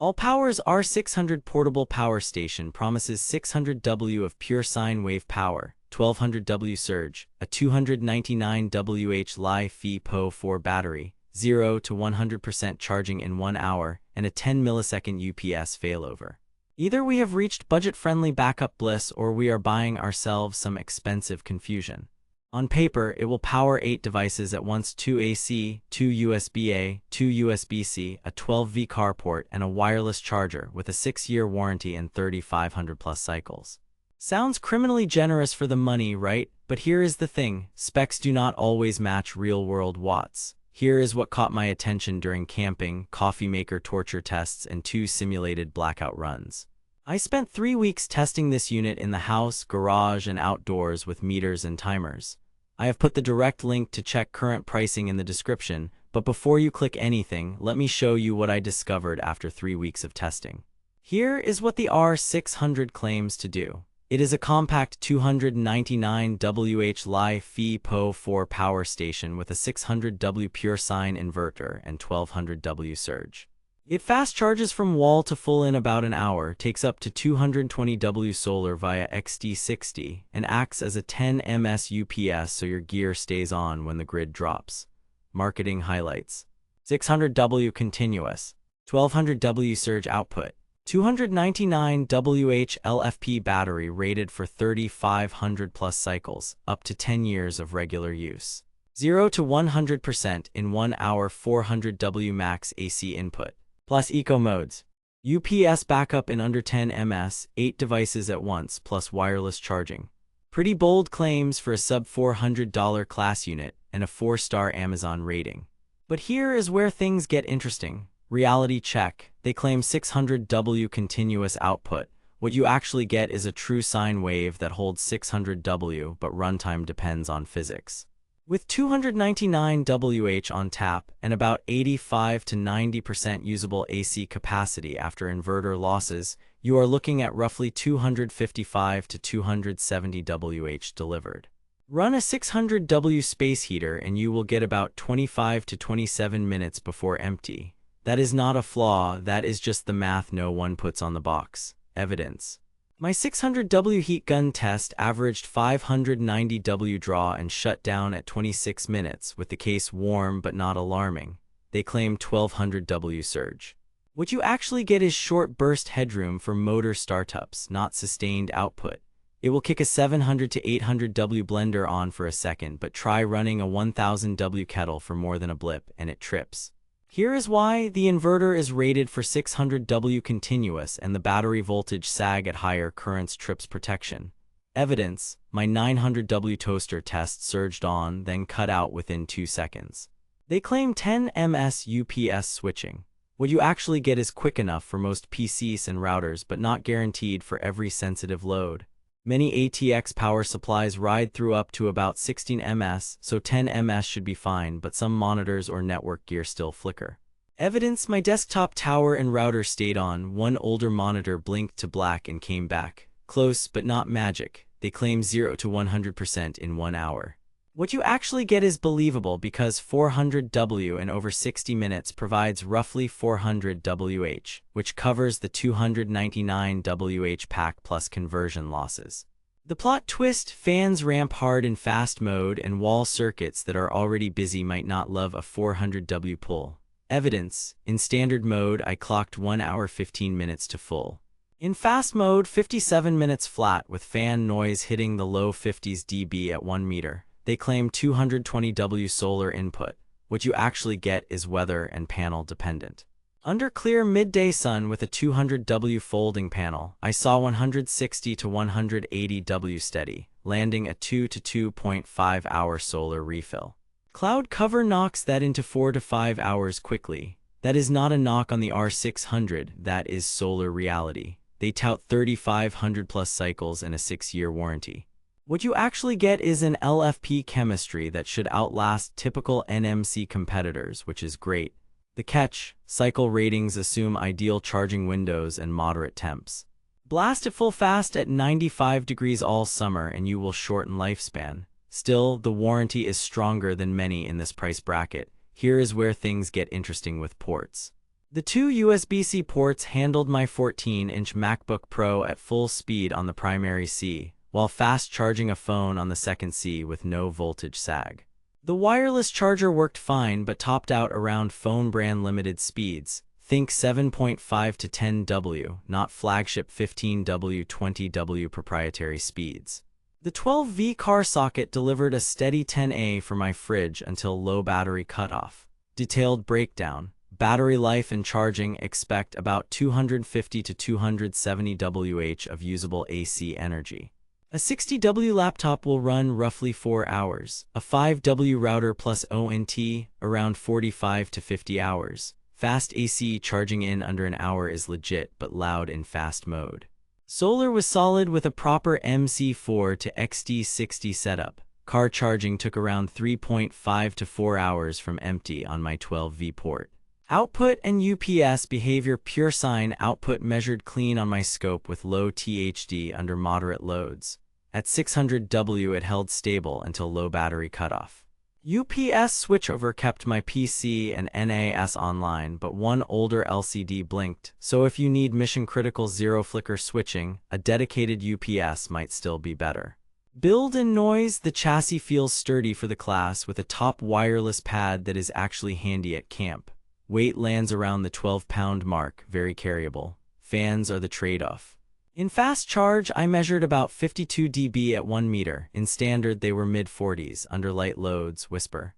Allpowers R600 portable power station promises 600 W of pure sine wave power, 1200 W surge, a 299 Wh Li-Fi-Po4 battery, 0 to 100% charging in 1 hour, and a 10 millisecond UPS failover. Either we have reached budget-friendly backup bliss or we are buying ourselves some expensive confusion. On paper, it will power 8 devices at once: 2 AC, 2 USB-A, 2 USB-C, a 12V carport, and a wireless charger with a 6-year warranty and 3,500 plus cycles. Sounds criminally generous for the money, right? But here is the thing, specs do not always match real-world watts. Here is what caught my attention during camping, coffee maker torture tests, and 2 simulated blackout runs. I spent 3 weeks testing this unit in the house, garage, and outdoors with meters and timers. I have put the direct link to check current pricing in the description, but before you click anything, let me show you what I discovered after 3 weeks of testing. Here is what the R600 claims to do. It is a compact 299 Wh Li-Fi-Po4 power station with a 600 W pure sine inverter and 1200 W surge. It fast charges from wall to full in about an hour, takes up to 220 W solar via XD60, and acts as a 10 ms UPS so your gear stays on when the grid drops. Marketing highlights: 600 W continuous, 1200 W surge output, 299 Wh LFP battery rated for 3,500 plus cycles, up to 10 years of regular use. 0 to 100% in 1 hour, 400 W max AC input. Plus eco modes. UPS backup in under 10 ms, 8 devices at once plus wireless charging. Pretty bold claims for a sub-$400 class unit and a 4-star Amazon rating. But here is where things get interesting. Reality check. They claim 600 W continuous output. What you actually get is a true sine wave that holds 600 W, but runtime depends on physics. With 299 Wh on tap and about 85 to 90% usable AC capacity after inverter losses, you are looking at roughly 255 to 270 Wh delivered. Run a 600 W space heater and you will get about 25 to 27 minutes before empty. That is not a flaw, that is just the math no one puts on the box. Evidence. My 600 W heat gun test averaged 590 W draw and shut down at 26 minutes, with the case warm but not alarming. They claim 1200 W surge. What you actually get is short burst headroom for motor startups, not sustained output. It will kick a 700 to 800 W blender on for a second, but try running a 1000 W kettle for more than a blip and it trips. Here is why: the inverter is rated for 600 W continuous and the battery voltage sag at higher currents trips protection. Evidence: my 900 W toaster test surged on, then cut out within 2 seconds. They claim 10 ms UPS switching. What you actually get is quick enough for most PCs and routers, but not guaranteed for every sensitive load. Many ATX power supplies ride through up to about 16 ms, so 10 ms should be fine, but some monitors or network gear still flicker. Evidence: my desktop tower and router stayed on. One older monitor blinked to black and came back. Close, but not magic. They claim 0 to 100% in 1 hour. What you actually get is believable because 400 W in over 60 minutes provides roughly 400 Wh, which covers the 299 Wh pack plus conversion losses. The plot twist: fans ramp hard in fast mode and wall circuits that are already busy might not love a 400 W pull. Evidence: in standard mode I clocked 1 hour 15 minutes to full. In fast mode 57 minutes flat with fan noise hitting the low 50s dB at 1 meter. They claim 220 W solar input. What you actually get is weather and panel dependent. Under clear midday sun with a 200 W folding panel, I saw 160 to 180 W steady, landing a 2 to 2.5 hour solar refill. Cloud cover knocks that into 4 to 5 hours quickly. That is not a knock on the R600, that is solar reality. They tout 3,500 plus cycles and a 6-year warranty. What you actually get is an LFP chemistry that should outlast typical NMC competitors, which is great. The catch: cycle ratings assume ideal charging windows and moderate temps. Blast it full fast at 95 degrees all summer and you will shorten lifespan. Still, the warranty is stronger than many in this price bracket. Here is where things get interesting with ports. The two USB-C ports handled my 14-inch MacBook Pro at full speed on the primary C, while fast charging a phone on the second C with no voltage sag. The wireless charger worked fine but topped out around phone brand limited speeds. Think 7.5 to 10W, not flagship 15W, 20W proprietary speeds. The 12V car socket delivered a steady 10A for my fridge until low battery cutoff. Detailed breakdown. Battery life and charging: expect about 250 to 270 Wh of usable AC energy. A 60W laptop will run roughly 4 hours. A 5W router plus ONT, around 45 to 50 hours. Fast AC charging in under an hour is legit but loud in fast mode. Solar was solid with a proper MC4 to XD60 setup. Car charging took around 3.5 to 4 hours from empty on my 12V port. Output and UPS behavior: pure sine output measured clean on my scope with low THD under moderate loads. At 600W it held stable until low battery cutoff. UPS switchover kept my PC and NAS online, but one older LCD blinked, so if you need mission-critical zero-flicker switching, a dedicated UPS might still be better. Build and noise: the chassis feels sturdy for the class with a top wireless pad that is actually handy at camp. Weight lands around the 12-pound mark, very carryable. Fans are the trade-off. In fast charge, I measured about 52 dB at 1 meter. In standard, they were mid-40s, under light loads, whisper.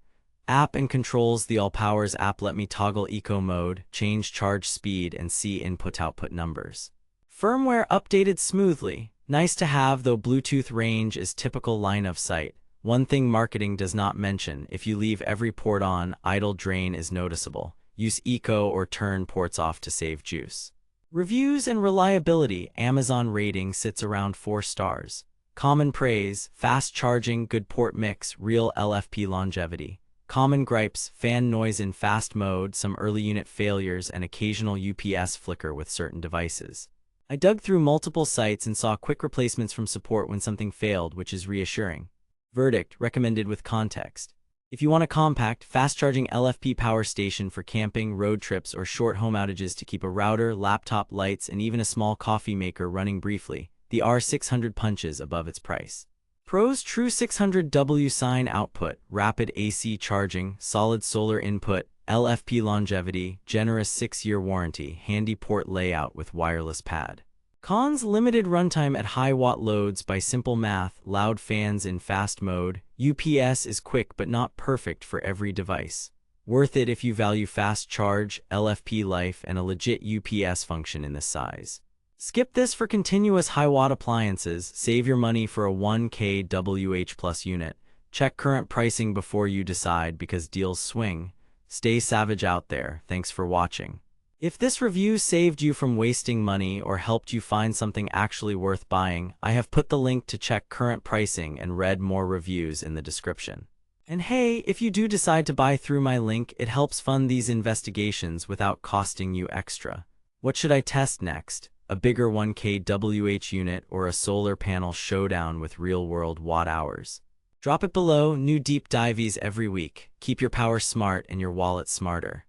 App and controls: the Allpowers app let me toggle eco mode, change charge speed, and see input-output numbers. Firmware updated smoothly. Nice to have, though Bluetooth range is typical line of sight. One thing marketing does not mention: if you leave every port on, idle drain is noticeable. Use eco or turn ports off to save juice. Reviews and reliability: Amazon rating sits around 4 stars. Common praise: fast charging, good port mix, real LFP longevity. Common gripes: fan noise in fast mode, some early unit failures, and occasional UPS flicker with certain devices. I dug through multiple sites and saw quick replacements from support when something failed, which is reassuring. Verdict: recommended with context. If you want a compact, fast-charging LFP power station for camping, road trips, or short home outages to keep a router, laptop, lights, and even a small coffee maker running briefly, the R600 punches above its price. Pros: true 600W sine output, rapid AC charging, solid solar input, LFP longevity, generous 6-year warranty, handy port layout with wireless pad. Cons: limited runtime at high watt loads by simple math, loud fans in fast mode. UPS is quick but not perfect for every device. Worth it if you value fast charge, LFP life, and a legit UPS function in this size. Skip this for continuous high watt appliances. Save your money for a 1 kWh plus unit. Check current pricing before you decide because deals swing. Stay savage out there. Thanks for watching. If this review saved you from wasting money or helped you find something actually worth buying, I have put the link to check current pricing and read more reviews in the description. And hey, if you do decide to buy through my link, it helps fund these investigations without costing you extra. What should I test next? A bigger 1 kWh unit or a solar panel showdown with real-world watt hours? Drop it below. New deep dives every week. Keep your power smart and your wallet smarter.